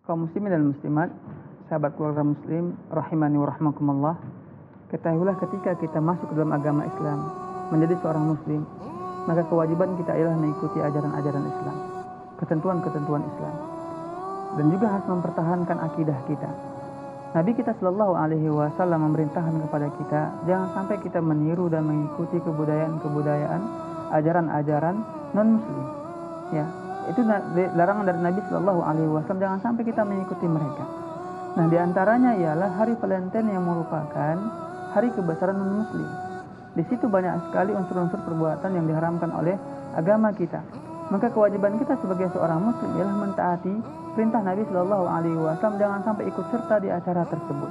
Kaum muslimin dan muslimat, sahabat keluarga muslim, rahimani wa rahmakumullah. Ketahuilah ketika kita masuk ke dalam agama Islam, menjadi seorang muslim, maka kewajiban kita ialah mengikuti ajaran-ajaran Islam, ketentuan-ketentuan Islam, dan juga harus mempertahankan akidah kita. Nabi kita Shallallahu Alaihi Wasallam memerintahkan kepada kita, jangan sampai kita meniru dan mengikuti kebudayaan-kebudayaan, ajaran-ajaran non-muslim. Ya, itu larangan dari Nabi Shallallahu Alaihi Wasallam, jangan sampai kita mengikuti mereka. Nah, diantaranya ialah hari Valentine yang merupakan hari kebesaran non-muslim. Di situ banyak sekali unsur-unsur perbuatan yang diharamkan oleh agama kita. Maka kewajiban kita sebagai seorang muslim ialah mentaati perintah Nabi Shallallahu Alaihi Wasallam, jangan sampai ikut serta di acara tersebut.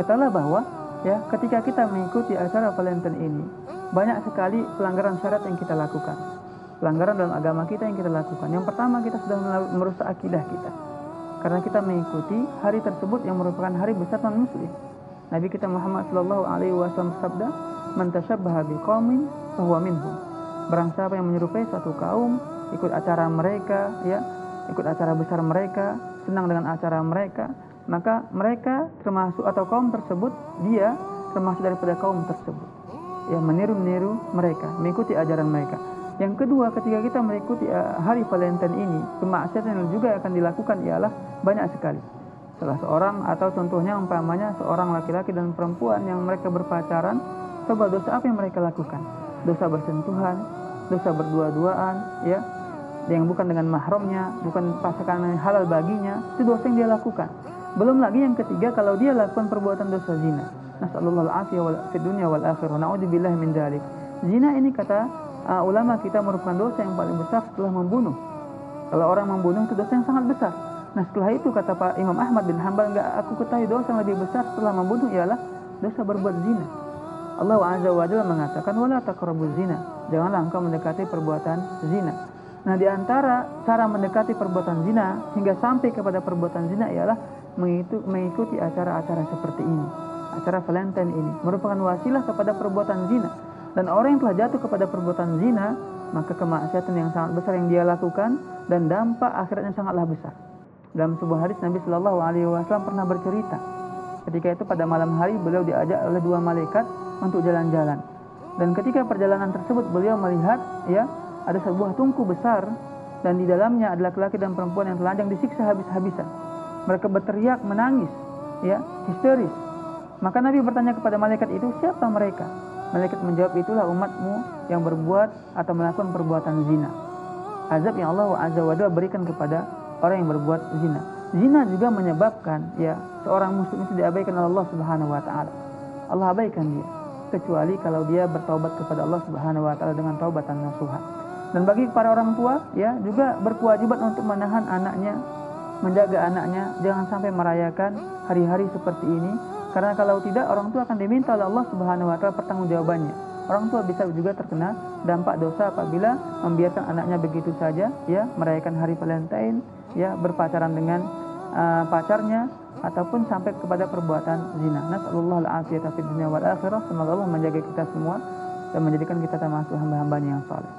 Ketahuilah bahwa ya, ketika kita mengikuti acara Valentine ini, banyak sekali pelanggaran syariat yang kita lakukan, pelanggaran dalam agama kita yang kita lakukan. Yang pertama, kita sudah merusak akidah kita, karena kita mengikuti hari tersebut yang merupakan hari besar non-muslim. Nabi kita Muhammad Shallallahu Alaihi Wasallam bersabda, "Man tashabbaha biqaumin fahuwa minhum." Barang siapa yang menyerupai suatu kaum, ikut acara mereka, ya, ikut acara besar mereka, senang dengan acara mereka, maka mereka termasuk, atau kaum tersebut, dia termasuk daripada kaum tersebut. Ya, meniru mereka, mengikuti ajaran mereka. Yang kedua, ketika kita mengikuti hari Valentine ini, kemaksiatan yang juga akan dilakukan ialah banyak sekali. Salah seorang, atau contohnya umpamanya seorang laki-laki dan perempuan yang mereka berpacaran, coba dosa apa yang mereka lakukan? Dosa bersentuhan, dosa berdua-duaan, ya, yang bukan dengan mahramnya, bukan pasangan yang halal baginya, itu dosa yang dia lakukan. Belum lagi yang ketiga, kalau dia lakukan perbuatan dosa zina. Nasallallahu al-afiyah fid dunya wal akhirah. Na'udzubillahi min dzalik. Zina ini kata ulama kita merupakan dosa yang paling besar setelah membunuh. Kalau orang membunuh itu dosa yang sangat besar. Nah, setelah itu kata Pak Imam Ahmad bin Hanbal, aku ketahui dosa yang lebih besar setelah membunuh ialah dosa berbuat zina. Allah Azza wa Jalla mengatakan, wala taqrabuz zina. Janganlah engkau mendekati perbuatan zina. Nah, di antara cara mendekati perbuatan zina hingga sampai kepada perbuatan zina ialah mengikuti acara-acara seperti ini. Acara Valentine ini merupakan wasilah kepada perbuatan zina. Dan orang yang telah jatuh kepada perbuatan zina, maka kemaksiatan yang sangat besar yang dia lakukan, dan dampak akhiratnya sangatlah besar. Dalam sebuah hadis, Nabi Shallallahu Alaihi Wasallam pernah bercerita, ketika itu pada malam hari beliau diajak oleh dua malaikat untuk jalan-jalan. Dan ketika perjalanan tersebut beliau melihat, ya, ada sebuah tungku besar, dan di dalamnya ada laki-laki dan perempuan yang telanjang disiksa habis-habisan. Mereka berteriak, menangis, ya, histeris. Maka Nabi bertanya kepada malaikat itu, siapa mereka? Malaikat menjawab, itulah umatmu yang berbuat atau melakukan perbuatan zina. Azab yang Allah Azza wa Jalla berikan kepada orang yang berbuat zina. Zina juga menyebabkan, ya, seorang muslim itu diabaikan oleh Allah Subhanahu wa taala. Allah abaikan dia, kecuali kalau dia bertaubat kepada Allah Subhanahu wa taala dengan taubatan nasuha. Dan bagi para orang tua, ya, juga berkewajiban untuk menahan anaknya, menjaga anaknya, jangan sampai merayakan hari-hari seperti ini. Karena kalau tidak, orang tua akan diminta oleh Allah Subhanahu wa taala pertanggungjawabannya. Orang tua bisa juga terkena dampak dosa apabila membiarkan anaknya begitu saja, ya, merayakan hari Valentine, ya, berpacaran dengan pacarnya, ataupun sampai kepada perbuatan zina. Nasallallahu al-afiyata fid dunya wal akhirah. Semoga Allah menjaga kita semua dan menjadikan kita termasuk hamba-hambanya yang saleh.